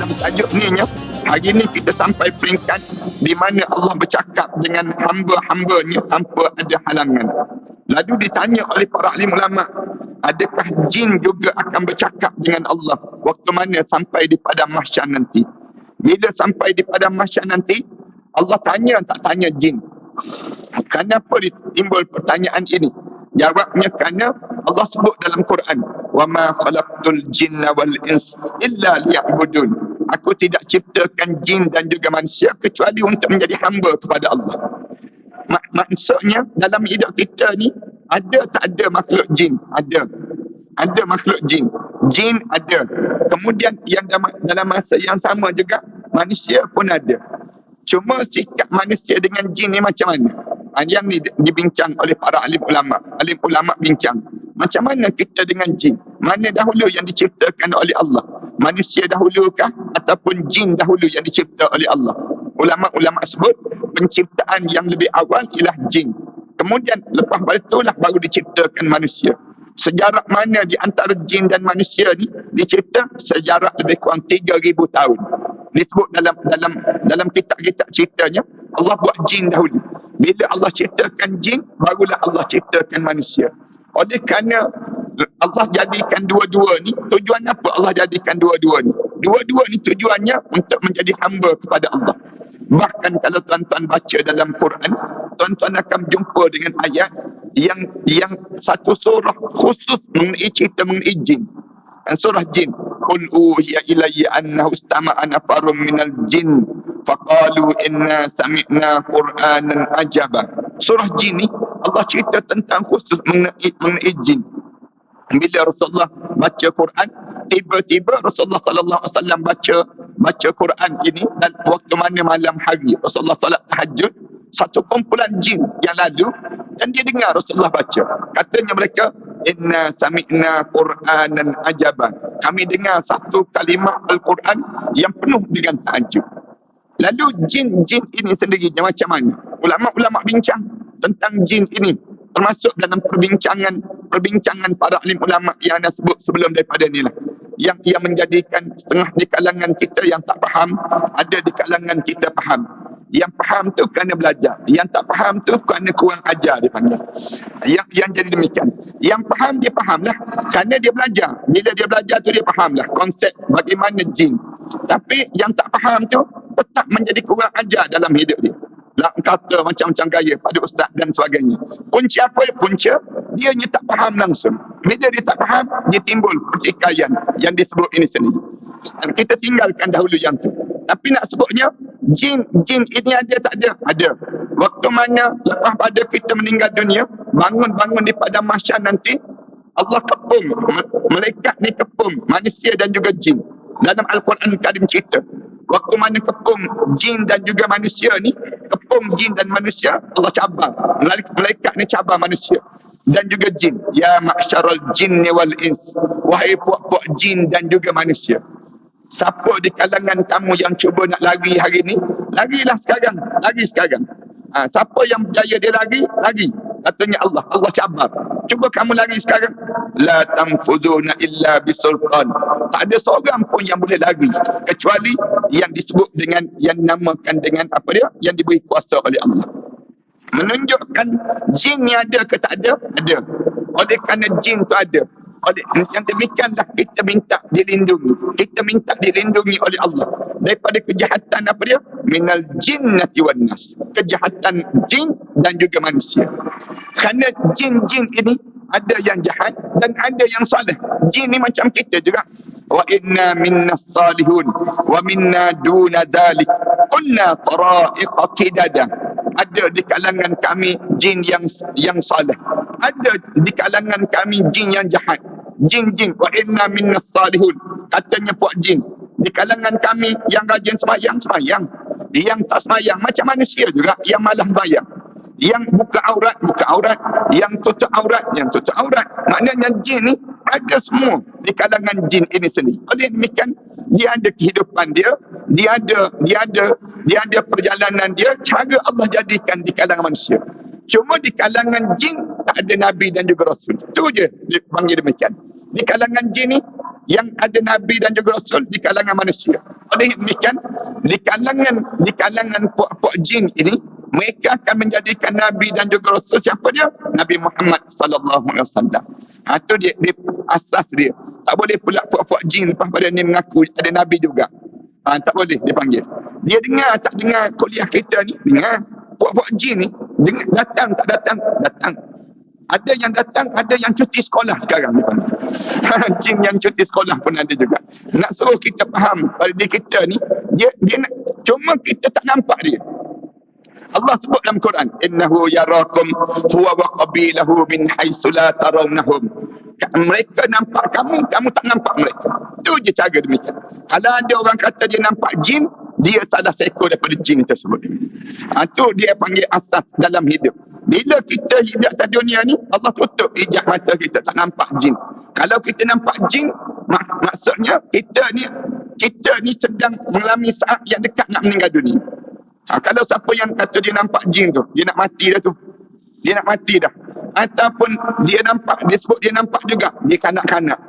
dalam tajuk ni hari ni kita sampai peringkat di mana Allah bercakap dengan hamba-hambanya tanpa ada halangan. Lalu ditanya oleh para alim ulama, adakah jin juga akan bercakap dengan Allah waktu mana sampai di padang mahsyar nanti? Bila sampai di padang mahsyar nanti, Allah tanya tak tanya jin? Kenapa timbul pertanyaan ini? Jawabnya kerana Allah sebut dalam Quran, wa ma khalaqtul jinna wal ins illa liya'budun. Aku tidak ciptakan jin dan juga manusia kecuali untuk menjadi hamba kepada Allah. Maksudnya dalam hidup kita ni ada tak ada makhluk jin? Ada makhluk jin. Jin ada. Kemudian yang dalam masa yang sama juga manusia pun ada. Cuma sikap manusia dengan jin ni macam mana? Yang ni dibincang oleh para alim ulama. Alim ulama bincang, macam mana kita dengan jin? Mana dahulu yang diciptakan oleh Allah? Manusia dahulukah ataupun jin dahulu yang dicipta oleh Allah? Ulama-ulama sebut penciptaan yang lebih awal ialah jin. Kemudian lepas itulah baru diciptakan manusia. Sejarak mana di antara jin dan manusia ni dicipta? Sejarak lebih kurang 3,000 tahun. Disebut dalam kitab-kitab ceritanya, Allah buat jin dahulu. Bila Allah ciptakan jin, barulah Allah ciptakan manusia. Oleh kerana Allah jadikan dua-dua ni, tujuan apa Allah jadikan dua-dua ni? Dua-dua ni tujuannya untuk menjadi hamba kepada Allah. Bahkan kalau tuan-tuan baca dalam Quran, tuan-tuan akan jumpa dengan ayat yang satu surah khusus mengenai cerita mengenai jin. Surah jin. Qul uhiya ilayya annahu istama'a nafarun minal jin faqalu inna sami'na qur'anan ajaba. Surah jin ni Allah cerita tentang khusus mengenai jin. Bila Rasulullah baca Quran, tiba-tiba Rasulullah sallallahu alaihi wasallam baca Quran ini dan waktu mana malam hari Rasulullah salat tahajud, satu kumpulan jin yang lalu dan dia dengar Rasulullah baca. Katanya mereka, inna sami'na qur'anan ajaba. Kami dengar satu kalimah Al-Quran yang penuh dengan takjub. Lalu jin-jin ini sendirinya macam mana? Ulama-ulama bincang tentang jin ini, termasuk dalam perbincangan para alim ulama yang anda sebut sebelum daripada ni lah. Yang menjadikan setengah di kalangan kita yang tak faham, ada di kalangan kita faham. Yang faham tu kerana belajar, yang tak faham tu kerana kurang ajar dia panggil. Yang jadi demikian. Yang faham dia fahamlah kerana dia belajar. Bila dia belajar tu dia fahamlah konsep bagaimana jin. Tapi yang tak faham tu tetap menjadi kurang ajar dalam hidup dia. Lah kata macam-macam gaya pada ustaz dan sebagainya. Punca apa? Punca dia tak faham langsung. Bila dia tak faham, dia timbul pertikaian yang disebut ini sendiri. Dan kita tinggalkan dahulu yang tu. Tapi nak sebutnya, jin ini ada tak ada? Ada. Waktu mana lepas pada kita meninggal dunia, bangun-bangun di padang mahsyar nanti, Allah kepung, malaikat ni kepung manusia dan juga jin. Dalam Al-Quran Karim cerita, waktu mana kepung jin dan juga manusia ni, kepung jin dan manusia, Allah cabar. Malaikat ni cabar manusia dan juga jin. Ya ma'syarul jinni wal ins, wahai puak-puak jin dan juga manusia. Siapa di kalangan kamu yang cuba nak lari hari ni, larilah sekarang, lari sekarang. Siapa yang berjaya dia lari. Katanya Allah cabar. Cuba kamu lari sekarang. La tanfuzuna illa bisultan. Tak ada seorang pun yang boleh lari kecuali yang disebut dengan, yang namakan dengan apa dia, yang diberi kuasa oleh Allah. Menunjukkan jin ni ada ke tak ada? Ada. Oleh kerana jin tu ada, oleh yang demikianlah kita minta dilindungi. Kita minta dilindungi oleh Allah daripada kejahatan apa dia? Minal jinnati wan nas. Kejahatan jin dan juga manusia. Kerana jin-jin ini ada yang jahat dan ada yang soleh. Jin ni macam kita juga. Wa inna minnas salihun wa minna duna zalik. Kunna tara'iqa qidada. Ada di kalangan kami jin yang soleh. Ada di kalangan kami jin yang jahat. Jin-jin, wa inna minnas salihun. Katanya puak jin, di kalangan kami yang rajin sembahyang. Yang tak sembahyang macam manusia juga, yang malas sembahyang. Yang buka aurat, yang tutup aurat. Maknanya jin ni ada semua di kalangan jin ini sendiri. Oleh demikian, dia ada kehidupan dia ada perjalanan dia, cara Allah jadikan di kalangan manusia. Cuma di kalangan jin tak ada Nabi dan juga Rasul. Itu je dia panggil demikian. Di kalangan jin ni yang ada Nabi dan juga Rasul di kalangan manusia. oleh demikian di kalangan puak-puak jin ini, mereka akan menjadikan Nabi dan juga Rasul siapa dia? Nabi Muhammad sallallahu alaihi wasallam. Itu dia asas dia. Tak boleh pula puak-puak jin lepas pada ni mengaku ada Nabi juga. Tak boleh dipanggil. Dia dengar tak dengar kuliah kita ni? Dengar. Puak-puak jin ni datang tak datang? Datang. Ada yang datang, ada yang cuti sekolah sekarang dipanggil. Jin yang cuti sekolah pun ada juga. Nak suruh kita faham pada diri kita ni, dia nak, cuma kita tak nampak dia. Allah sebut dalam Quran, innahu yarakum huwa wa qabilahu min haitsu la tarawnahum. Mereka nampak kamu, kamu tak nampak mereka. Itu je cara demikian. Kalau ada orang kata dia nampak jin, dia salah seekor daripada jin tersebut. Itu dia panggil asas dalam hidup. Bila kita hidup atas dunia ni, Allah tutup hijab mata kita, tak nampak jin. Kalau kita nampak jin, maksudnya kita ni sedang mengalami saat yang dekat nak meninggal dunia. Kalau siapa yang kata dia nampak jin tu, dia nak mati dah tu. Dia nak mati dah. Ataupun dia nampak, dia sebut dia nampak juga, dia kanak-kanak.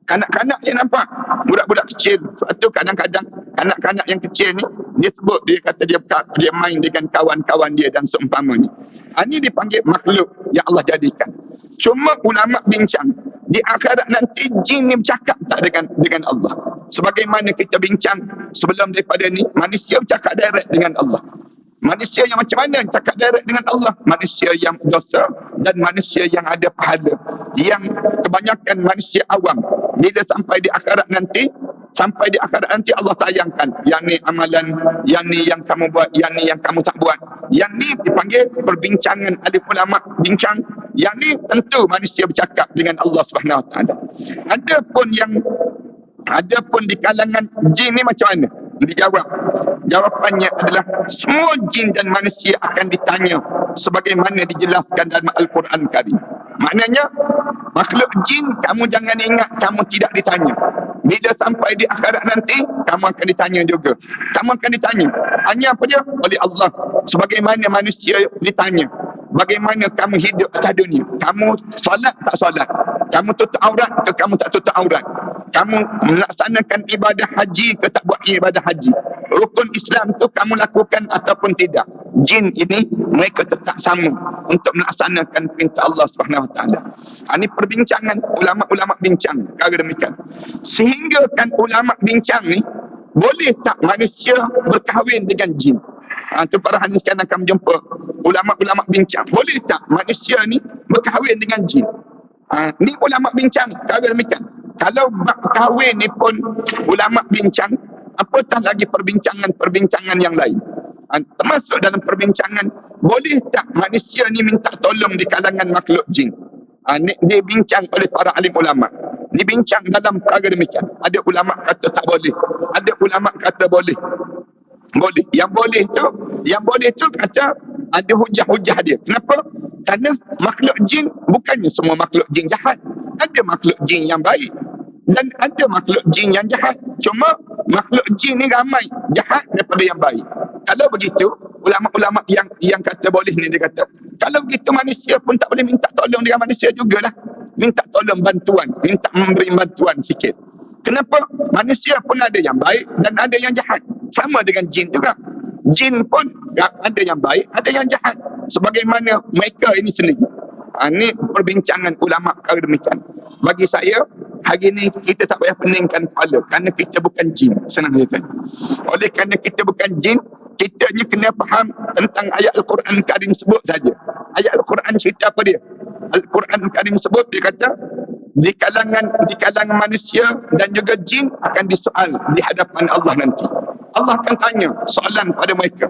Kanak-kanak dia nampak. Budak-budak kecil. Sebab tu kadang-kadang kanak-kanak yang kecil ni, dia sebut, dia kata dia main dengan kawan-kawan dia dan seumpama ni. Ini dipanggil makhluk yang Allah jadikan. Cuma ulama bincang, di akhirat nanti jin ni bercakap tak dengan Allah. Sebagaimana kita bincang sebelum daripada ni, manusia bercakap direct dengan Allah. Manusia yang macam mana cakap direct dengan Allah? Manusia yang dosa dan manusia yang ada pahala. Yang kebanyakan manusia awam, bila sampai di akhirat nanti Allah tayangkan, yang ni amalan, yang ni yang kamu buat, yang ni yang kamu tak buat. Yang ni dipanggil perbincangan ahli ulama bincang. Yang ni tentu manusia bercakap dengan Allah Subhanahu Wa Taala. Adapun di kalangan jin ni macam mana? Jawapannya adalah semua jin dan manusia akan ditanya sebagaimana dijelaskan dalam Al-Quran Karim. Maknanya makhluk jin, kamu jangan ingat kamu tidak ditanya. Bila sampai di akhirat nanti, kamu akan ditanya juga. Kamu akan ditanya. Hanya apa dia? Oleh Allah. Sebagaimana manusia ditanya, bagaimana kamu hidup atas dunia? Kamu solat tak solat? Kamu tutup aurat ke kamu tak tutup aurat? Kamu melaksanakan ibadah haji ke tak buat ibadah haji? Rukun Islam tu kamu lakukan ataupun tidak? Jin ini mereka tetap sama untuk melaksanakan perintah Allah Subhanahu Wa Taala. Ini perbincangan ulama-ulama bincang kala demikian. Sehingga kan ulama bincang ni, boleh tak manusia berkahwin dengan jin? Itu para hadis sekarang akan jumpa ulama-ulama bincang. Boleh tak manusia ni berkahwin dengan jin? Ni ulama bincang kala demikian. Kalau bab kahwin ni pun ulama bincang, apatah lagi perbincangan yang lain. Termasuk dalam perbincangan, boleh tak manusia ni minta tolong di kalangan makhluk jin? Dia bincang oleh para alim ulama. Dibincang dalam perkara demikian. Ada ulama kata tak boleh. Ada ulama kata boleh. Boleh. Yang boleh tu kata ada hujah-hujah dia. Kenapa? Kerana makhluk jin bukannya semua makhluk jin jahat. Ada makhluk jin yang baik dan ada makhluk jin yang jahat. Cuma makhluk jin ni ramai jahat daripada yang baik. Kalau begitu, ulama-ulama yang kata boleh ni, dia kata, kalau begitu manusia pun tak boleh minta tolong dengan manusia jugalah. Minta tolong bantuan, minta memberi bantuan sikit. Kenapa? Manusia pun ada yang baik dan ada yang jahat. Sama dengan jin juga. Jin pun ada yang baik, ada yang jahat. Sebagaimana mereka ini sendiri. Ini perbincangan ulama kalau demikian. Bagi saya, hari ini kita tak payah peningkan kepala kerana kita bukan jin. Senang kata. Oleh kerana kita bukan jin, kita hanya kena faham tentang ayat Al-Quran Karim sebut saja. Ayat Al-Quran cerita apa dia? Al-Quran Karim sebut, dia kata di kalangan manusia dan juga jin akan disoal di hadapan Allah nanti. Allah akan tanya soalan pada mereka.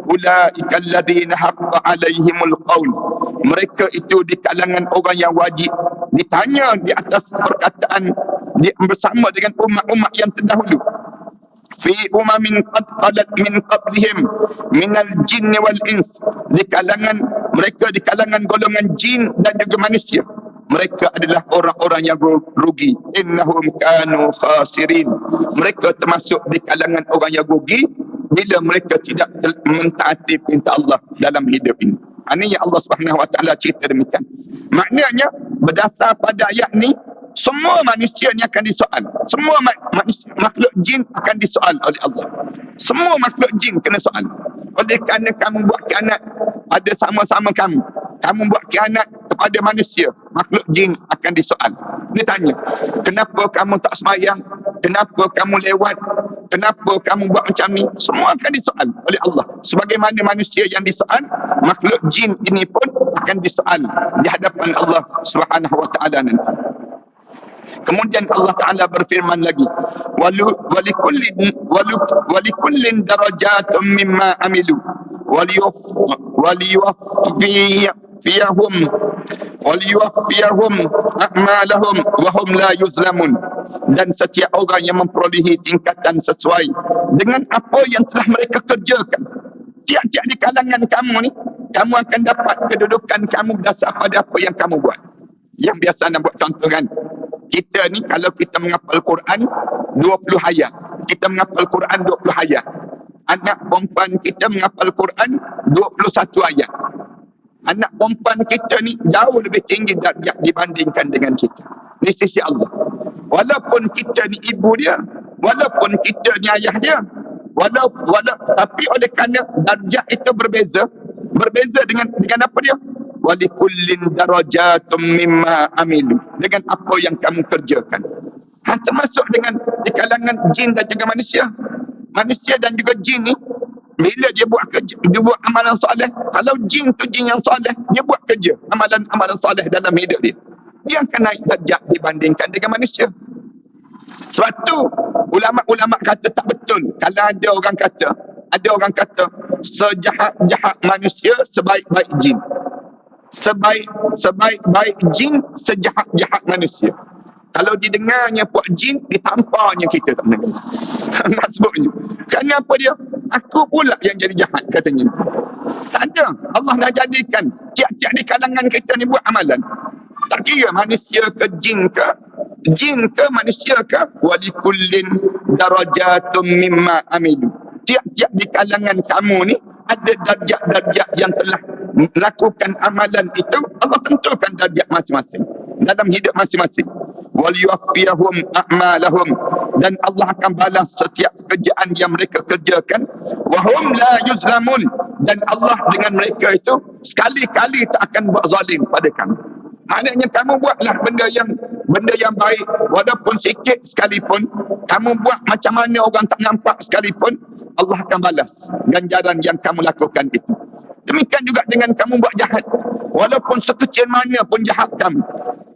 Ulaika alladhina haqqa alaihimul qaul. Mereka itu di kalangan orang yang wajib ditanya di atas perkataan bersama dengan umat-umat yang terdahulu. Fi umamin qad qalat min qablihim minal jinni wal ins. Di kalangan mereka, di kalangan golongan jin dan juga manusia, mereka adalah orang-orang yang rugi. Innahum kanu khasirin. Mereka termasuk di kalangan orang yang rugi bila mereka tidak mentaati perintah Allah dalam hidup ini. Ini yang Allah Subhanahu Wa Taala cerita demikian. Maknanya berdasar pada ayat ni, Semua manusia ni akan disoal. Semua makhluk jin akan disoal oleh Allah. Semua makhluk jin kena soal. Oleh kerana kamu buat khianat pada sama-sama kamu. Kamu buat khianat kepada manusia. Makhluk jin akan disoal. Dia tanya, kenapa kamu tak sembahyang? Kenapa kamu lewat? Kenapa kamu buat macam ni? Semua akan disoal oleh Allah. Sebagaimana manusia yang disoal, makhluk jin ini pun akan disoal di hadapan Allah Subhanahu wa taala nanti. Kemudian Allah Ta'ala berfirman lagi, walikullin darajatun mimma amilu waliyuwaffiyahum a'malahum wahum la yuzlamun. Dan setiap orang yang memperolehi tingkatan sesuai dengan apa yang telah mereka kerjakan. Tiap-tiap di kalangan kamu ni, kamu akan dapat kedudukan kamu berdasar pada apa yang kamu buat. Yang biasa nak buat contoh kan, kita ni kalau kita menghafal Quran 20 ayat, kita menghafal Quran 20 ayat. Anak perempuan kita menghafal Quran 21 ayat. Anak perempuan kita ni jauh lebih tinggi darjat dibandingkan dengan kita di sisi Allah. Walaupun kita ni ibu dia, walaupun kita ni ayah dia, tapi oleh kerana darjat itu berbeza dengan apa dia? Walikullin darajatun mimma amilu, dengan apa yang kamu kerjakan. Termasuk dengan di kalangan jin dan juga manusia. Manusia dan juga jin ni, bila dia buat kerja, dia buat amalan soleh. Kalau jin tu jin yang soleh, dia buat kerja, amalan soleh dalam hidup dia, dia akan naik darjat dibandingkan dengan manusia. Sebab tu ulama' kata tak betul kalau ada orang kata sejahat-jahat manusia sebaik-baik jin. Sebaik-baik jin sejahat-jahat manusia. Kalau didengarnya puak jin, ditamparnya kita tak mendengar. Nak sebutnya. Kerana apa dia? Aku pula yang jadi jahat katanya. Tak ada. Allah dah jadikan tiap-tiap di kalangan kita ni buat amalan. Tak kira manusia ke jin ke manusia ke, walikullin darajatun mimma amilu. Tiap-tiap di kalangan kamu ni ada darjat-darjat yang telah melakukan amalan itu. Allah tentukan darjat masing-masing dalam hidup masing-masing. Waliyuwaffiyahum a'malahum, dan Allah akan balas setiap pekerjaan yang mereka kerjakan. Wahum la yuzlamun, dan Allah dengan mereka itu sekali-kali tak akan buat zalim pada kamu. Maknanya kamu buatlah benda yang baik, walaupun sikit sekalipun. Kamu buat macam mana orang tak nampak sekalipun, Allah akan balas ganjaran yang kamu lakukan itu. Demikian juga dengan kamu buat jahat, walaupun sekecil mana pun jahat kamu,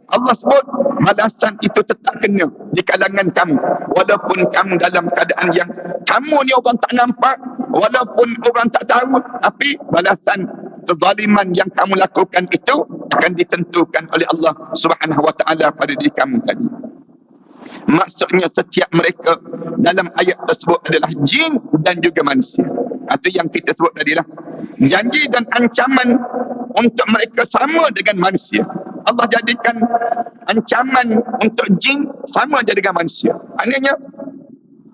Allah sebut balasan itu tetap kena di kalangan kamu. Walaupun kamu dalam keadaan yang kamu ni orang tak nampak, walaupun orang tak tahu, tapi balasan kezaliman yang kamu lakukan itu akan ditentukan oleh Allah Subhanahu wa taala pada diri kamu tadi. Maksudnya setiap mereka dalam ayat tersebut adalah jin dan juga manusia. Itu yang kita sebut tadi lah. Janji dan ancaman untuk mereka sama dengan manusia. Allah jadikan ancaman untuk jin sama je dengan manusia. Maknanya,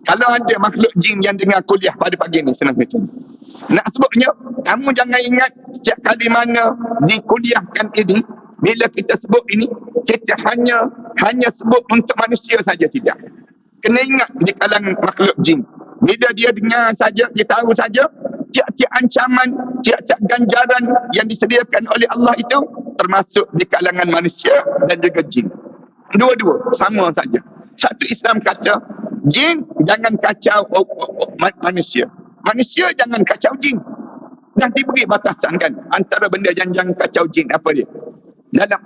kalau ada makhluk jin yang dengar kuliah pada pagi ni, senang kata, nak sebutnya, kamu jangan ingat setiap kali mana dikuliahkan ini, bila kita sebut ini, kita hanya sebut untuk manusia saja, tidak. Kena ingat di kalangan makhluk jin. Bila dia dengar saja, dia tahu saja, tiap-tiap ancaman, tiap-tiap ganjaran yang disediakan oleh Allah itu termasuk di kalangan manusia dan juga jin. Dua-dua sama saja. Satu Islam kata jin jangan kacau manusia. Manusia jangan kacau jin. Dah diberi batasan kan antara benda yang jangan kacau jin. Apa dia?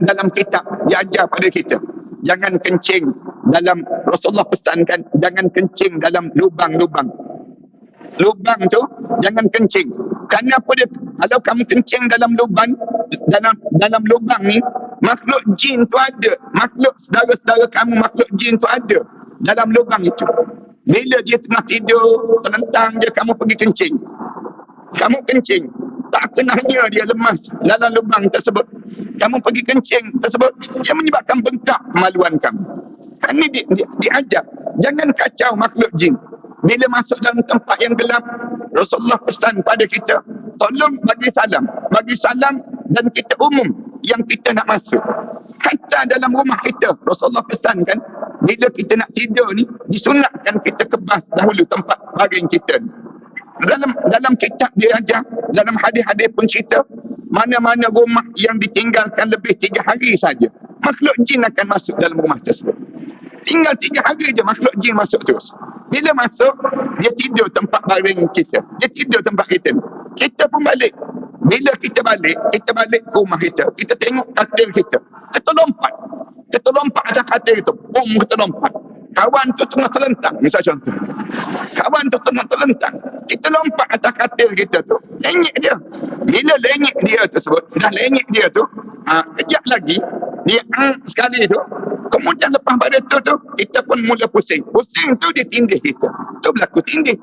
Dalam kitab dia ajar pada kita, jangan kencing dalam, Rasulullah pesankan jangan kencing dalam lubang-lubang. Lubang tu jangan kencing. Kerana apa dia? Kalau kamu kencing dalam lubang, dalam lubang ni, makhluk jin tu ada. Makhluk saudara-saudara kamu, makhluk jin tu ada dalam lubang itu. Bila dia tengah tidur, terlentang je kamu pergi kencing. Kamu kencing, tak kenanya dia lemas dalam lubang tersebut. Kamu pergi kencing tersebut, dia menyebabkan bengkak kemaluan kamu. Ini diajar. Jangan kacau makhluk jin. Bila masuk dalam tempat yang gelap, Rasulullah pesan pada kita, tolong bagi salam dan kita umum yang kita nak masuk. Hatta dalam rumah kita, Rasulullah pesan kan, bila kita nak tidur ni, disunatkan kita kebas dahulu tempat baring kita ni. Dalam kitab dia ajar, dalam hadis-hadis pun cerita, mana-mana rumah yang ditinggalkan lebih 3 hari saja, makhluk jin akan masuk dalam rumah tersebut. Tinggal 3 hari je makhluk jin masuk terus. Bila masuk, dia tidur tempat baring kita. Dia tidur tempat kita ni. Kita pun balik. Bila kita balik ke rumah kita, kita tengok katil kita. Kita lompat atas katil itu. Kita lompat. Kawan tu tengah terlentang, misal contoh. Kawan tu tengah terlentang. Kita lompat atas katil kita tu. Lenyek dia. Bila lenyek dia tersebut, dah lenyek dia tu, kejap lagi, dia sekali tu, kemudian lepas pada tu, kita pun mula pusing. Pusing tu dia tindih kita. Tu berlaku tindih.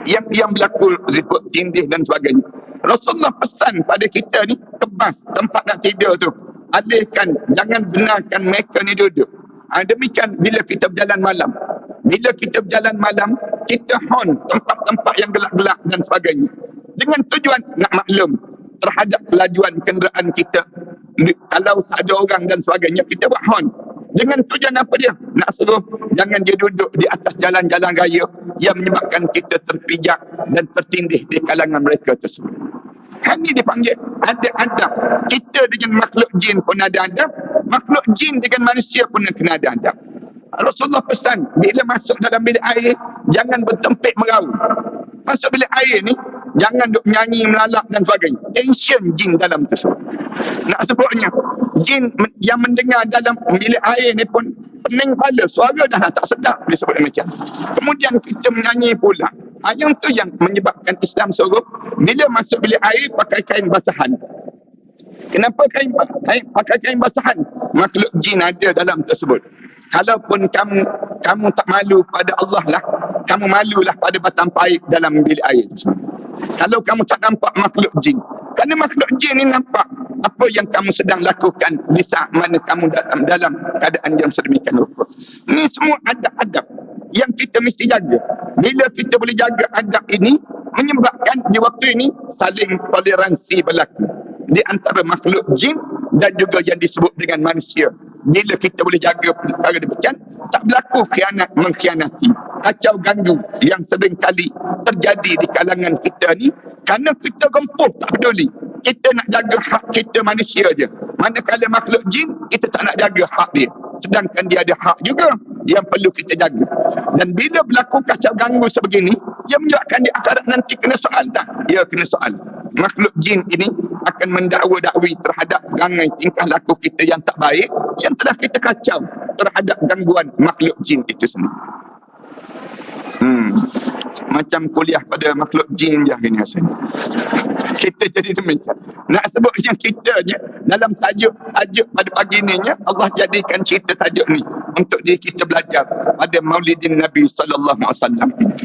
Yang berlaku disebut tindih dan sebagainya. Rasulullah pesan pada kita ni, kebas tempat nak tidur tu. Alihkan, jangan benarkan mereka ni duduk. Demikian bila kita berjalan malam. Bila kita berjalan malam, kita horn tempat-tempat yang gelap-gelap dan sebagainya. Dengan tujuan nak maklum terhadap kelajuan kenderaan kita. Kalau tak ada orang dan sebagainya, kita buat horn. Dengan tujuan apa dia? Nak suruh jangan dia duduk di atas jalan-jalan raya yang menyebabkan kita terpijak dan tertindih di kalangan mereka tersebut. Ini dipanggil ada adab. Kita dengan makhluk jin pun ada adab. Makhluk jin dengan manusia pun kena ada adab. Rasulullah pesan, bila masuk dalam bilik air, jangan bertempik meraung. Masuk bilik air ni, jangan duk menyanyi, melalak dan sebagainya. Tension jin dalam tersebut. Nak sebutnya, jin yang mendengar dalam bilik air ni pun pening kepala, suara dah tak sedap, disebut demikian. Kemudian kita menyanyi pula. Yang tu yang menyebabkan Islam suruh bila masuk bilik air pakai kain basahan. Kenapa pakai kain basahan? Makhluk jin ada dalam tersebut. Kalaupun kamu tak malu pada Allah lah, kamu malulah pada batang paip dalam bilik air tersebut. Kalau kamu tak nampak makhluk jin, kerana makhluk jin ni nampak apa yang kamu sedang lakukan di saat mana kamu dalam keadaan yang sedemikian rupa. Ini semua adab-adab yang kita mesti jaga. Bila kita boleh jaga adab ini, menyebabkan di waktu ini saling toleransi berlaku di antara makhluk jin dan juga yang disebut dengan manusia. Bila kita boleh jaga perkara demikian, tak berlaku khianat mengkhianati, kacau ganggu yang seringkali terjadi di kalangan kita ni, kerana kita gempuh tak peduli. Kita nak jaga hak kita manusia je. Manakala makhluk jin, kita tak nak jaga hak dia. Sedangkan dia ada hak juga yang perlu kita jaga. Dan bila berlaku kacau ganggu sebegini, yang menyebabkan di akhirat nanti kena soal tak? Ya, kena soal. Makhluk jin ini akan mendakwa-dakwi terhadap perangai tingkah laku kita yang tak baik, yang telah kita kacau terhadap gangguan makhluk jin itu sendiri. Macam kuliah pada makhluk jin je ini Hasan. Kita jadi demikian. Nak sebut yang kita je dalam tajuk pada pagi ni Allah jadikan cerita tajuk ni untuk diri kita belajar pada Maulidin Nabi sallallahu alaihi wasallam ini.